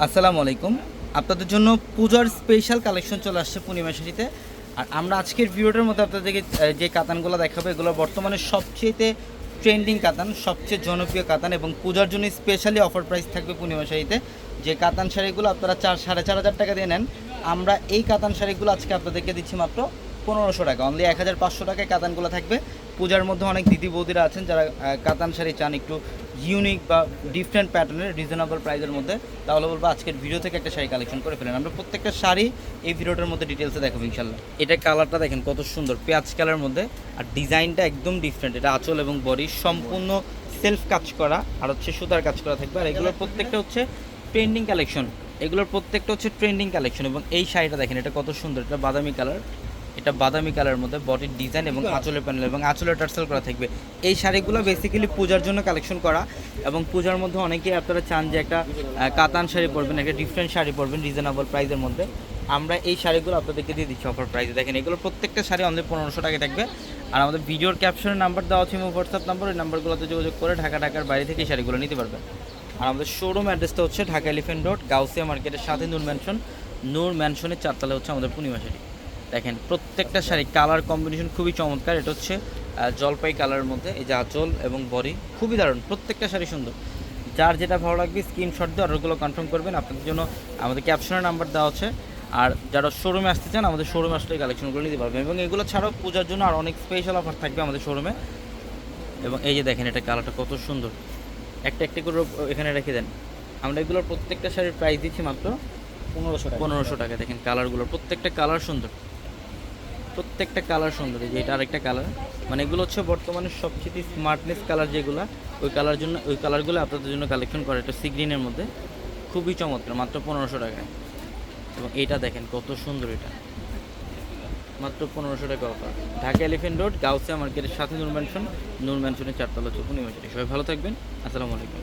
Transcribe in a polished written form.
আসসালামু আলাইকুম। আপনাদের জন্য পূজার স্পেশাল কালেকশন চলে আসছে পূর্ণিমা শাড়িতে। আর আমরা আজকের ভিডিওটার মধ্যে আপনাদেরকে যে কাতানগুলো দেখাবো এগুলো বর্তমানে সবচেয়ে ট্রেন্ডিং কাতান, সবচেয়ে জনপ্রিয় কাতান এবং পূজার জন্য স্পেশালি অফার প্রাইস থাকবে পূর্ণিমা শাড়িতে। যে কাতান শাড়িগুলো আপনারা 4-4.5 হাজার টাকা দিয়ে নেন, আমরা এই কাতান শাড়িগুলো আজকে আপনাদেরকে দিচ্ছি মাত্র 1500 টাকা। অনলি 1500 টাকায় কাতানগুলো থাকবে। পূজার মধ্যে অনেক দিদি বৌদিরা আছেন যারা কাতান শাড়ি চান একটু ইউনিক বা ডিফারেন্ট প্যাটার্নের রিজনেবল প্রাইসের মধ্যে, তাহলে বলবো আজকের ভিডিও থেকে একটা শাড়ি কালেকশন করে ফেলেন। আমরা প্রত্যেকটা শাড়ি এই ভিডিওটার মধ্যে ডিটেলসে দেখাবো ইনশাল্লাহ। এটা কালারটা দেখেন কত সুন্দর, পেঁয়াজ কালারের মধ্যে, আর ডিজাইনটা একদম ডিফারেন্ট। এটা আঁচল এবং বডি সম্পূর্ণ সেলফ কাজ করা আর হচ্ছে সুতার কাজ করা থাকবে। আর এগুলোর প্রত্যেকটা হচ্ছে ট্রেন্ডিং কালেকশন, এগুলোর প্রত্যেকটা হচ্ছে ট্রেন্ডিং কালেকশন। এবং এই শাড়িটা দেখেন, এটা কত সুন্দর, এটা বাদামি কালার, এটা বাদামি কালারের মধ্যে বডির ডিজাইন এবং আঁচলের প্যানেল এবং আঁচলের টার্সেল করা থাকবে। এই শাড়িগুলো বেসিক্যালি পূজার জন্য কালেকশন করা, এবং পূজার মধ্যে অনেকেই আপনারা চান যে একটা কাতান শাড়ি পরবেন, একটা ডিফারেন্ট শাড়ি পরবেন রিজনেবল প্রাইসের মধ্যে। আমরা এই শাড়িগুলো আপনাদেরকে দিয়ে দিচ্ছি অফার প্রাইসে। দেখেন এগুলো প্রত্যেকটা শাড়ি অনলি 1500 টাকা থাকবে। আর আমাদের ভিডিওর ক্যাপশনের নাম্বার দেওয়া আছে এবং হোয়াটসঅ্যাপ নাম্বার, ওই নাম্বারগুলোতে যোগাযোগ করে ঢাকার বাইরে থেকে এই শাড়িগুলো নিতে পারবেন। আর আমাদের শোরুম অ্যাড্রেসটা হচ্ছে ঢাকা এলিফ্যান্ট রোড, গাউসিয়া মার্কেটের সাথে নূর ম্যানশনের 4তলা হচ্ছে আমাদের পূর্ণিমা শাড়ি। দেখেন প্রত্যেকটা শাড়ি কালার কম্বিনেশন খুবই চমৎকার। এটা হচ্ছে জলপাই কালারের মধ্যে, এই যে আঁচল এবং বডি খুবই দারুণ, প্রত্যেকটা শাড়ি সুন্দর। যার যেটা ভালো লাগবে স্ক্রিনশট দিয়ে অর্ডারগুলো কনফার্ম করবেন। আপনাদের জন্য আমাদের ক্যাপশনের নাম্বার দেওয়া আছে। আর যারা শোরুমে আসতে চান আমাদের শোরুমে আসলে কালেকশনগুলো নিতে পারবেন। এবং এগুলো ছাড়াও পূজার জন্য আর অনেক স্পেশাল অফার থাকবে আমাদের শোরুমে। এবং এই যে দেখেন এটা কালারটা কত সুন্দর, একটা একটা করে এখানে রেখে দেন। আমরা এগুলোর প্রত্যেকটা শাড়ির প্রাইস দিচ্ছি মাত্র 1500 টাকা। দেখেন কালারগুলোর প্রত্যেকটা কালার সুন্দর, প্রত্যেকটা কালার সুন্দর। এই যে এটা আরেকটা কালার, মানে এগুলো হচ্ছে বর্তমানে সবচেয়ে স্মার্টনেস কালার যেগুলো, ওই কালারগুলো আপনাদের জন্য কালেকশন করে। এটা সি গ্রিনের মধ্যে খুবই চমৎকার, মাত্র 1500 টাকায়। এবং এইটা দেখেন কত সুন্দর, এটা মাত্র 1500 টাকা offer. Dhaka elephant road, Gausia মার্কেটের সাথে নূর ম্যানশনের 4তলা হচ্ছে পূর্ণিমা শাড়ি। সবাই ভালো থাকবেন, আসসালামু আলাইকুম।